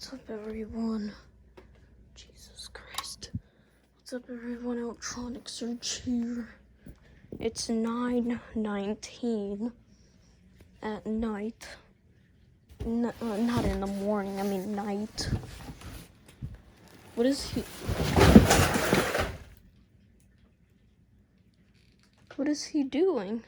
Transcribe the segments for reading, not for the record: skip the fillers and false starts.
What's up, everyone? Jesus Christ. What's up, everyone? Electronic Search here. It's 9:19 at night. Not in the morning, I mean night. What is he doing?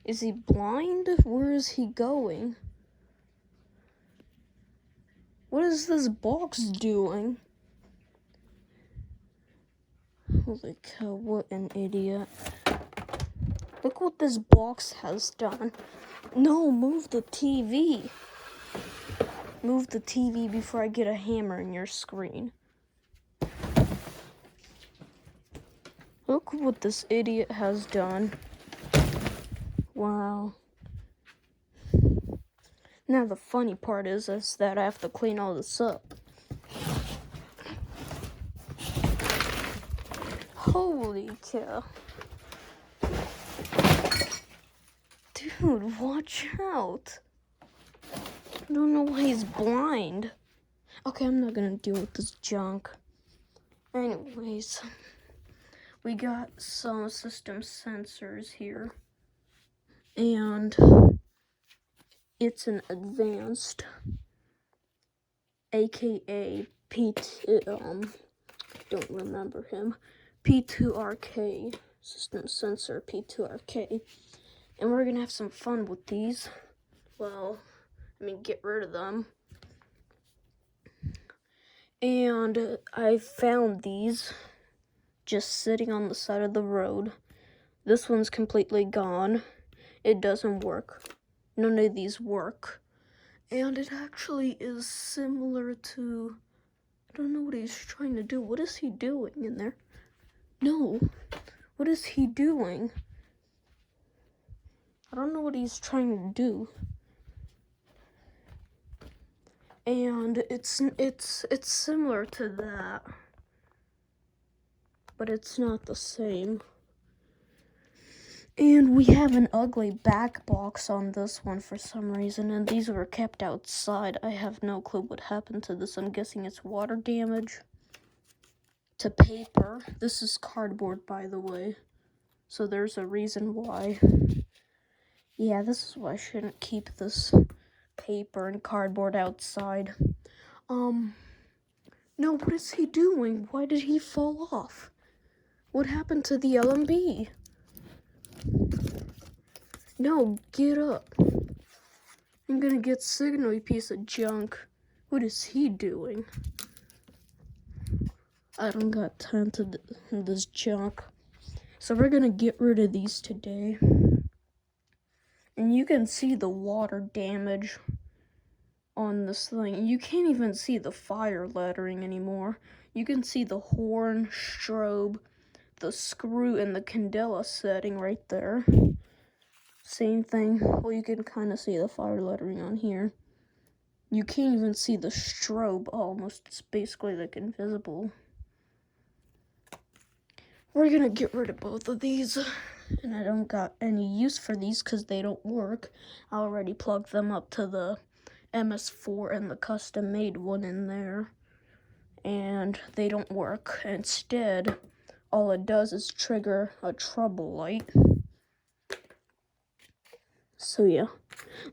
Is he blind? Where is he going? What is this box doing? Holy cow, what an idiot. Look what this box has done. No, move the TV. Move the TV before I get a hammer in your screen. Look what this idiot has done. Wow. Now the funny part is that I have to clean all this up. Holy cow. Dude, watch out. I don't know why he's blind. Okay, I'm not gonna deal with this junk. Anyways, we got some system sensors here. And it's an advanced, aka don't remember him, P2rk system sensor, P2rk, and we're gonna have some fun with these. Well, I mean, get rid of them. And I found these just sitting on the side of the road. This one's completely gone. It doesn't work. None of these work. And it actually is similar to, I don't know what he's trying to do. What is he doing in there? No. What is he doing? I don't know what he's trying to do. And it's similar to that. But it's not the same. And we have an ugly back box on this one for some reason, and these were kept outside. I have no clue what happened to this. I'm guessing it's water damage to paper. This is cardboard, by the way, so there's a reason why. Yeah, this is why I shouldn't keep this paper and cardboard outside. No, what is he doing? Why did he fall off? What happened to the LMB? No, get up. I'm gonna get signal, you piece of junk. What is he doing? I don't got time to this junk. So we're gonna get rid of these today. And you can see the water damage on this thing. You can't even see the fire lettering anymore. You can see the horn, strobe, the screw, and the candela setting right there. Same thing. Well, you can kind of see the fire lettering on here. You can't even see the strobe almost. It's basically like invisible. We're gonna get rid of both of these. And I don't got any use for these because they don't work. I already plugged them up to the MS4 and the custom made one in there. And they don't work. Instead, all it does is trigger a trouble light. So yeah,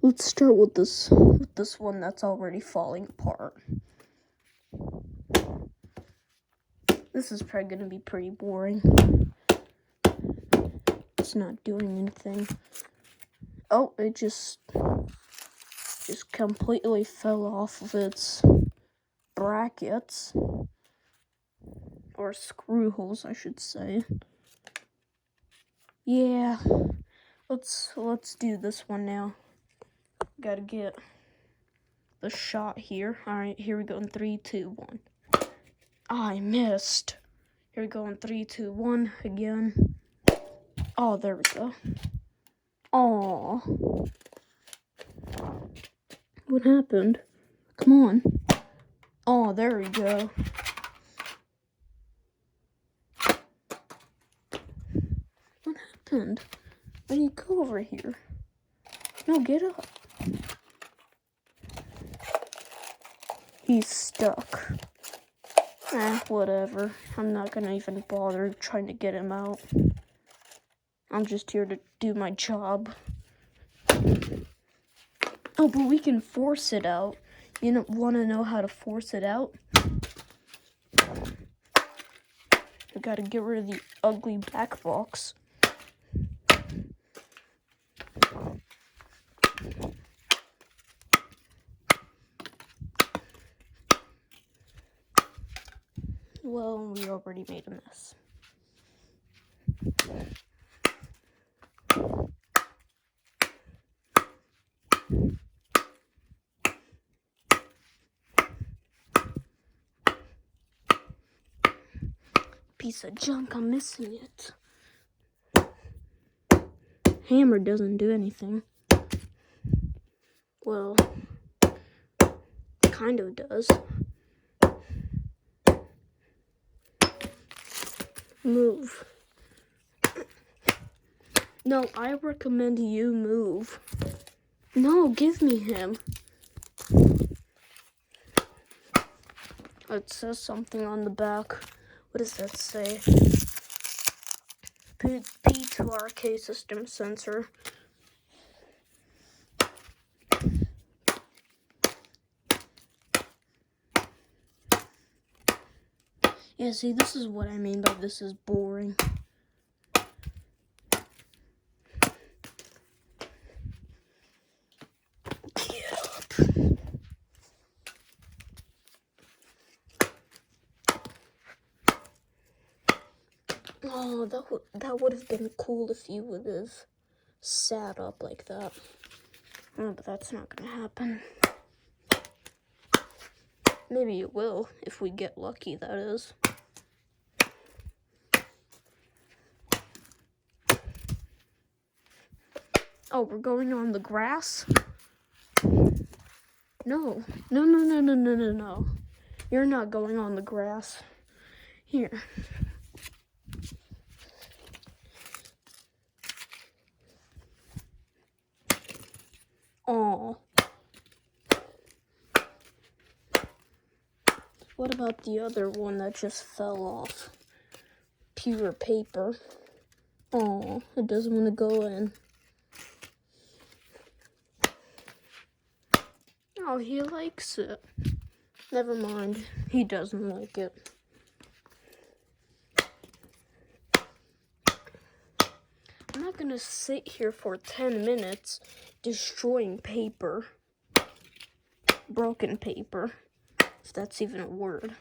let's start with this one that's already falling apart. This is probably gonna be pretty boring. It's not doing anything. Oh, it just completely fell off of its brackets. Or screw holes, I should say. Yeah. Let's do this one now. Gotta get the shot here. Alright, here we go in 3, 2, 1. I missed. Here we go in 3, 2, 1 again. Oh, there we go. Aw. What happened? Come on. Oh, there we go. What happened? Why do you go over here? No, get up. He's stuck. Whatever. I'm not gonna even bother trying to get him out. I'm just here to do my job. Oh, but we can force it out. You don't want to know how to force it out? We gotta get rid of the ugly back box. Well, we already made a mess. Piece of junk, I'm missing it. Hammer doesn't do anything. Well, kind of does. Move. No, I recommend you move. No, give me him. It says something on the back. What does that say? P2rk system sensor. Yeah, see, this is what I mean by this is boring. Oh, that would have been cool if you would have sat up like that. Oh, but that's not gonna happen. Maybe it will, if we get lucky, that is. Oh, we're going on the grass? No. No. You're not going on the grass. Here. Aw. What about the other one that just fell off? Pure paper. Aw, it doesn't want to go in. Oh, he likes it. Never mind. He doesn't like it. I'm not gonna sit here for 10 minutes destroying paper. Broken paper. If that's even a word.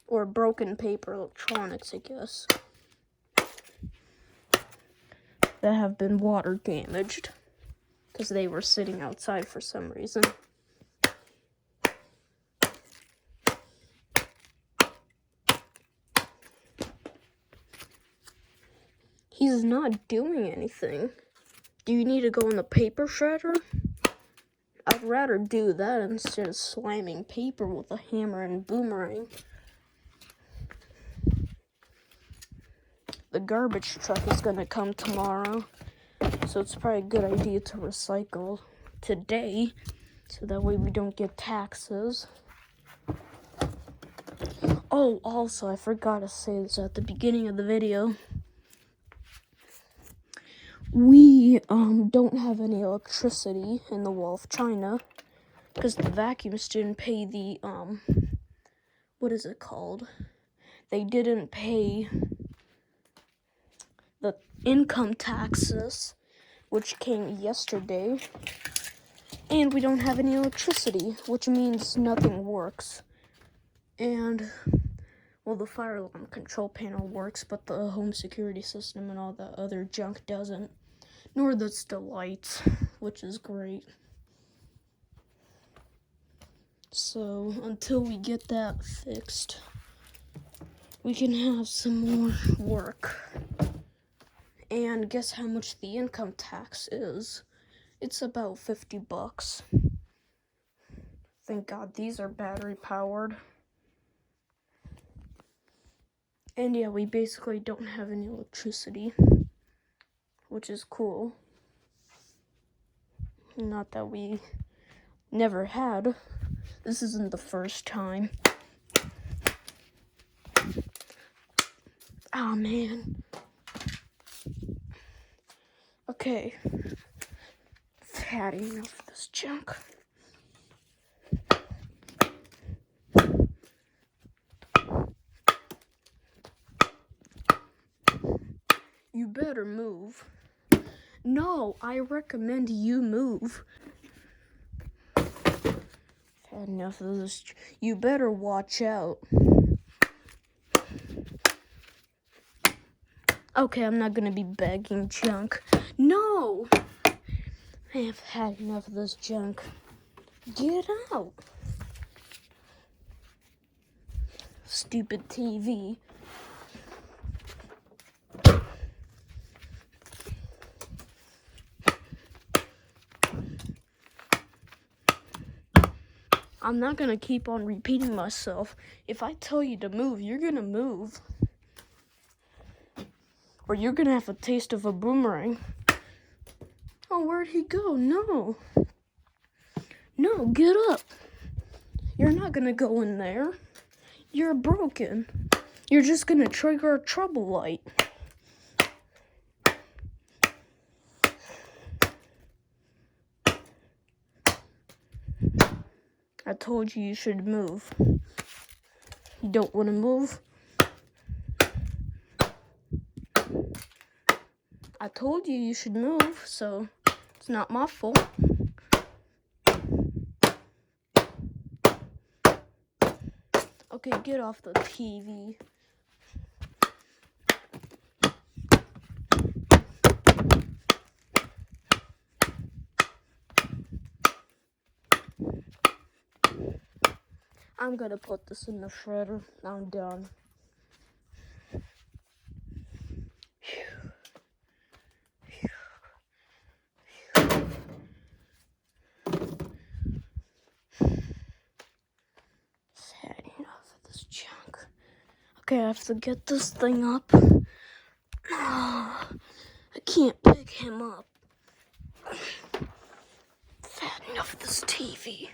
Or broken paper electronics, I guess. That have been water damaged. Because they were sitting outside for some reason. He's not doing anything. Do you need to go in the paper shredder? I'd rather do that instead of slamming paper with a hammer and boomerang. The garbage truck is gonna come tomorrow. So it's probably a good idea to recycle today, so that way we don't get taxes. Oh, also, I forgot to say this at the beginning of the video. We don't have any electricity in the Wall of China because the vacuums didn't pay the what is it called? They didn't pay the income taxes, which came yesterday, and we don't have any electricity, which means nothing works. And, well, the fire alarm control panel works, but the home security system and all the other junk doesn't, nor does the lights, which is great. So, until we get that fixed, we can have some more work. And guess how much the income tax is? It's about $50. Thank God these are battery powered. And yeah, we basically don't have any electricity, which is cool. Not that we never had, This isn't the first time. Oh, man. Okay. I've had enough of this junk. You better move. No, I recommend you move. I've had enough of this. You better watch out. Okay, I'm not gonna be begging junk. No! I have had enough of this junk. Get out. Stupid TV. I'm not gonna keep on repeating myself. If I tell you to move, you're gonna move. Or you're gonna have a taste of a boomerang. Oh, where'd he go? No. No, get up. You're not gonna go in there. You're broken. You're just gonna trigger a trouble light. I told you should move. You don't want to move? I told you should move, so it's not my fault. Okay, get off the TV. I'm gonna put this in the shredder. I'm done. Had enough of this junk. Okay, I have to get this thing up. I can't pick him up. I've had enough of this TV.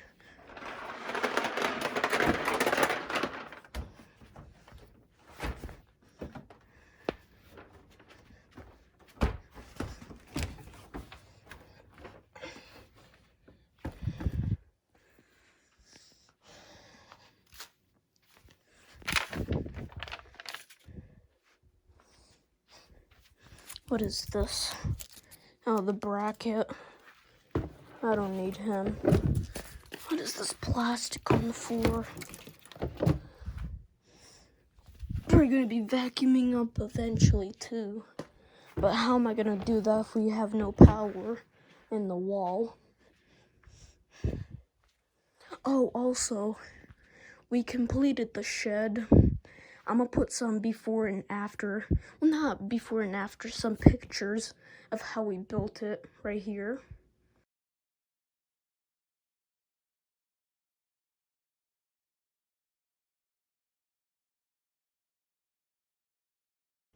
What is this? Oh, the bracket. I don't need him. What is this plastic on the floor? We're gonna be vacuuming up eventually too. But how am I gonna do that if we have no power in the wall? Oh, also, we completed the shed. I'm gonna put some before and after. Well, not before and after, some pictures of how we built it right here.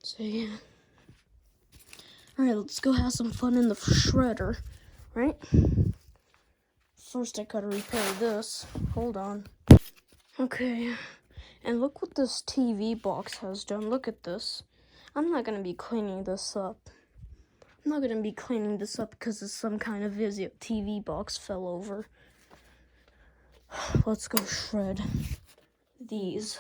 So, yeah. Alright, let's go have some fun in the shredder, right? First, I gotta repair this. Hold on. Okay. And look what this TV box has done. Look at this. I'm not gonna be cleaning this up. I'm not gonna be cleaning this up because it's some kind of Vizio TV box fell over. Let's go shred these.